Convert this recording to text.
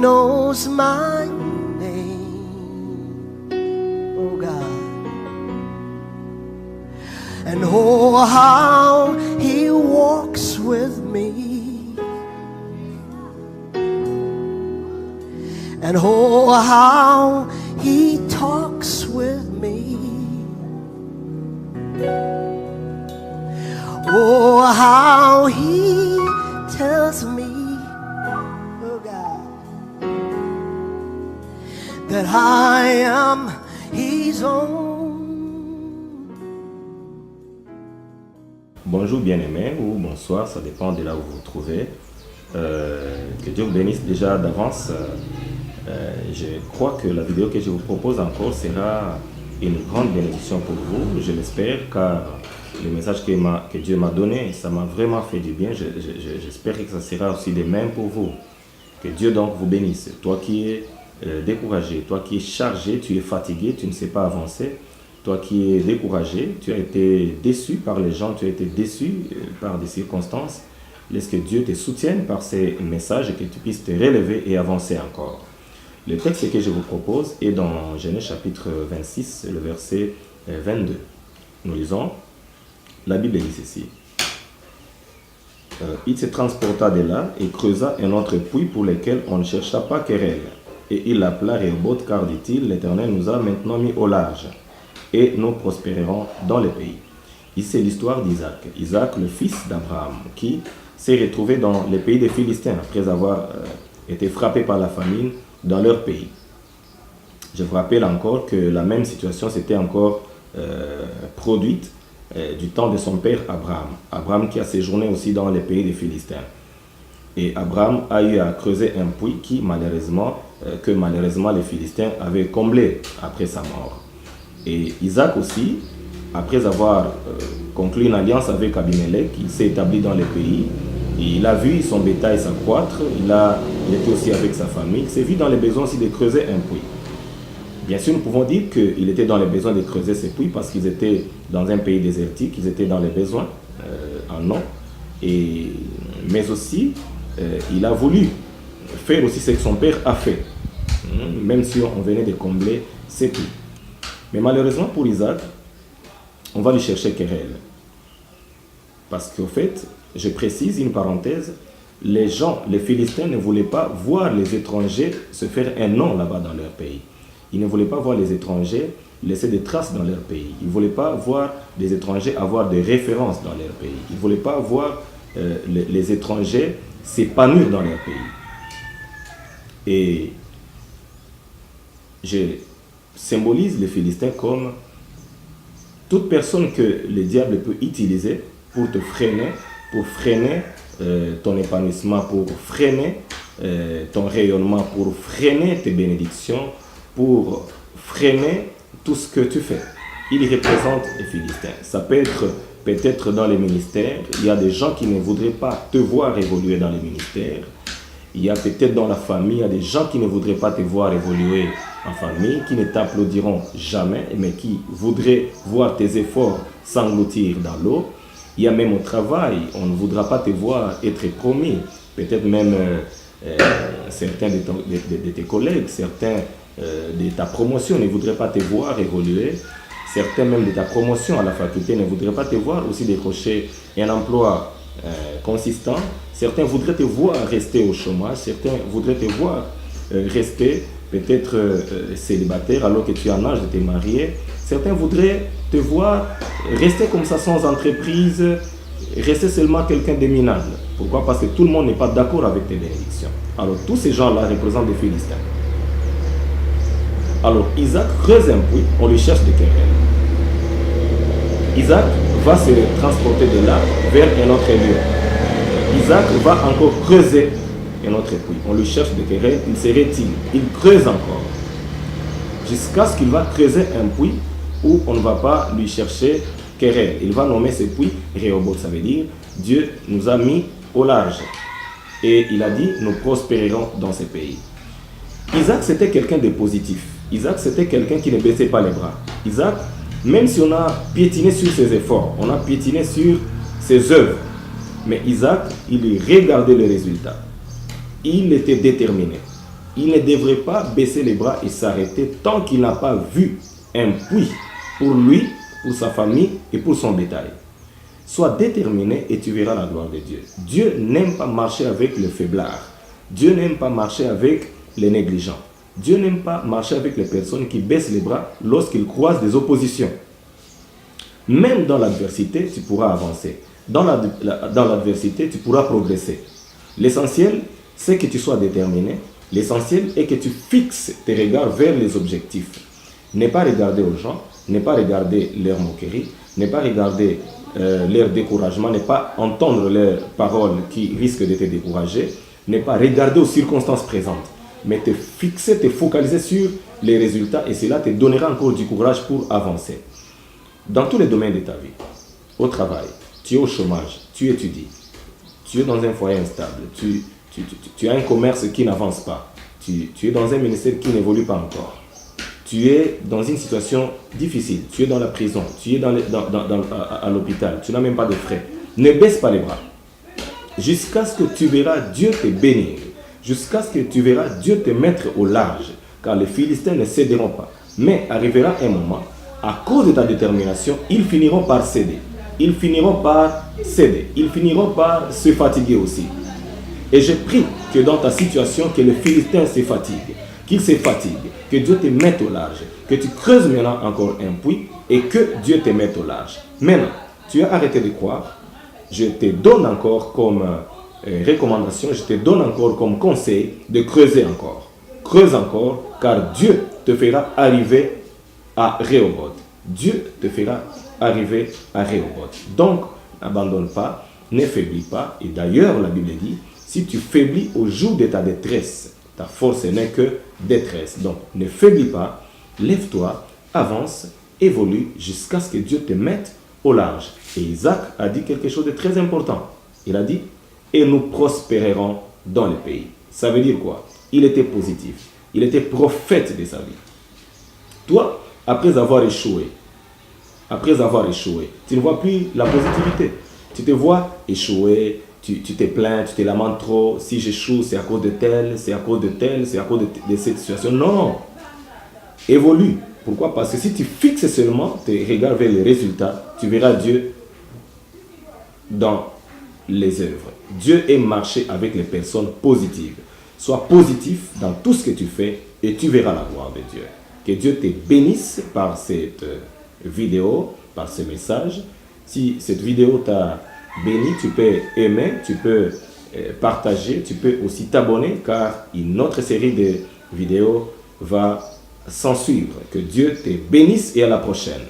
knows my name, oh God. And oh, how He walks with me. And oh, how He talks with me. Oh, how He tells me, oh God, that I am His own. Bonjour bien-aimés ou bonsoir, ça dépend de là où vous vous trouvez. Que Dieu vous bénisse déjà d'avance. Je crois que la vidéo que je vous propose encore sera une grande bénédiction pour vous, je l'espère, car le message que Dieu m'a donné, ça m'a vraiment fait du bien. J'espère que ça sera aussi de même pour vous. Que Dieu donc vous bénisse. Toi qui es découragé, toi qui es chargé, tu es fatigué, tu ne sais pas avancer. Toi qui es découragé, tu as été déçu par les gens, tu as été déçu par des circonstances. Laisse que Dieu te soutienne par ces messages et que tu puisses te relever et avancer encore. Le texte que je vous propose est dans Genèse chapitre 26, le verset 22. Nous lisons, la Bible dit ceci. Il se transporta de là et creusa un autre puits pour lequel on ne chercha pas querelle. Et il l'appela Rehoboth, car dit-il, l'Éternel nous a maintenant mis au large et nous prospérerons dans le pays. Ici, c'est l'histoire d'Isaac. Isaac, le fils d'Abraham, qui s'est retrouvé dans le pays des Philistins après avoir été frappé par la famine dans leur pays. Je vous rappelle encore que la même situation s'était encore produite du temps de son père Abraham. Abraham qui a séjourné aussi dans les pays des Philistins. Et Abraham a eu à creuser un puits que malheureusement les Philistins avaient comblé après sa mort. Et Isaac aussi, après avoir conclu une alliance avec Abimelech, il s'est établi dans le pays. Et il a vu son bétail s'accroître, il était aussi avec sa famille, il s'est vu dans les besoins aussi de creuser un puits. Bien sûr, nous pouvons dire qu'il était dans les besoins de creuser ce puits parce qu'ils étaient dans un pays désertique, ils étaient dans les besoins en eau. Mais aussi, il a voulu faire aussi ce que son père a fait, même si on venait de combler ce puits. Mais malheureusement pour Isaac, on va lui chercher querelle. Parce qu'au fait, je précise une parenthèse, les Philistins ne voulaient pas voir les étrangers se faire un nom là-bas dans leur pays. Ils ne voulaient pas voir les étrangers laisser des traces dans leur pays. Ils ne voulaient pas voir les étrangers avoir des références dans leur pays. Ils ne voulaient pas voir les étrangers s'épanouir dans leur pays. Et je symbolise les Philistins comme toute personne que le diable peut utiliser pour te freiner, pour freiner ton épanouissement, pour freiner ton rayonnement, pour freiner tes bénédictions, pour freiner tout ce que tu fais. Il représente les Philistins. Ça peut être peut-être dans les ministères. Il y a des gens qui ne voudraient pas te voir évoluer dans les ministères. Il y a peut-être dans la famille, il y a des gens qui ne voudraient pas te voir évoluer en famille, qui ne t'applaudiront jamais, mais qui voudraient voir tes efforts s'engloutir dans l'eau. Il y a même au travail, on ne voudra pas te voir être promis. Peut-être même certains de tes collègues, certains de ta promotion ne voudraient pas te voir évoluer. Certains même de ta promotion à la faculté ne voudraient pas te voir aussi décrocher un emploi consistant. Certains voudraient te voir rester au chômage. Certains voudraient te voir rester peut-être célibataire alors que tu es en âge de te marier. Certains voudraient te voir rester comme ça sans entreprise, rester seulement quelqu'un de minable. Pourquoi? Parce que tout le monde n'est pas d'accord avec tes bénédictions. Alors tous ces gens-là représentent des Philistins. Alors Isaac creuse un puits, on lui cherche des querelles. Isaac va se transporter de là vers un autre lieu. Isaac va encore creuser un autre puits. On lui cherche des querelles, il se retire, il creuse encore. Jusqu'à ce qu'il va creuser un puits où on ne va pas lui chercher querelle. Il va nommer ce puits Rehoboth, ça veut dire Dieu nous a mis au large. Et il a dit, nous prospérerons dans ce pays. Isaac, c'était quelqu'un de positif. Isaac, c'était quelqu'un qui ne baissait pas les bras. Isaac, même si on a piétiné sur ses efforts, on a piétiné sur ses œuvres, mais Isaac, il regardait les résultats. Il était déterminé. Il ne devrait pas baisser les bras et s'arrêter tant qu'il n'a pas vu un puits pour lui, pour sa famille et pour son bétail. Sois déterminé et tu verras la gloire de Dieu. Dieu n'aime pas marcher avec les faiblards. Dieu n'aime pas marcher avec les négligents. Dieu n'aime pas marcher avec les personnes qui baissent les bras lorsqu'ils croisent des oppositions. Même dans l'adversité, tu pourras avancer. Dans l'adversité, tu pourras progresser. L'essentiel, c'est que tu sois déterminé. L'essentiel est que tu fixes tes regards vers les objectifs. Ne pas regarder aux gens, ne pas regarder leurs moqueries, ne pas regarder leur découragement, ne pas entendre leurs paroles qui risquent de te décourager, ne pas regarder aux circonstances présentes, mais te fixer, te focaliser sur les résultats et cela te donnera encore du courage pour avancer. Dans tous les domaines de ta vie, au travail, tu es au chômage, tu étudies, tu es dans un foyer instable, tu as un commerce qui n'avance pas, tu es dans un ministère qui n'évolue pas encore. Tu es dans une situation difficile, tu es dans la prison, tu es à l'hôpital, tu n'as même pas de frais. Ne baisse pas les bras. Jusqu'à ce que tu verras Dieu te bénir. Jusqu'à ce que tu verras Dieu te mettre au large. Car les Philistins ne céderont pas. Mais arrivera un moment, à cause de ta détermination, ils finiront par céder. Ils finiront par céder. Ils finiront par se fatiguer aussi. Et je prie que dans ta situation, que les Philistins se fatiguent. Qu'ils se fatiguent, que Dieu te mette au large, que tu creuses maintenant encore un puits et que Dieu te mette au large. Maintenant, tu as arrêté de croire, je te donne encore comme recommandation, je te donne encore comme conseil de creuser encore. Creuse encore, car Dieu te fera arriver à Rehoboth. Dieu te fera arriver à Rehoboth. Donc, n'abandonne pas, ne faiblis pas. Et d'ailleurs, la Bible dit, si tu faiblis au jour de ta détresse, ta force n'est que détresse. Donc, ne faiblis pas, lève-toi, avance, évolue jusqu'à ce que Dieu te mette au large. Et Isaac a dit quelque chose de très important. Il a dit, et nous prospérerons dans le pays. Ça veut dire quoi? Il était positif. Il était prophète de sa vie. Toi, après avoir échoué, tu ne vois plus la positivité. Tu te vois échouer. Tu te plains, tu te lamentes trop. Si j'échoue, c'est à cause de tel, c'est à cause de tel, c'est à cause de cette situation. Non. Évolue. Pourquoi? Parce que si tu fixes seulement tes regards vers les résultats, tu verras Dieu dans les œuvres. Dieu aime marcher avec les personnes positives. Sois positif dans tout ce que tu fais et tu verras la gloire de Dieu. Que Dieu te bénisse par cette vidéo, par ce message. Si cette vidéo t'a béni, tu peux aimer, tu peux partager, tu peux aussi t'abonner car une autre série de vidéos va s'en suivre. Que Dieu te bénisse et à la prochaine.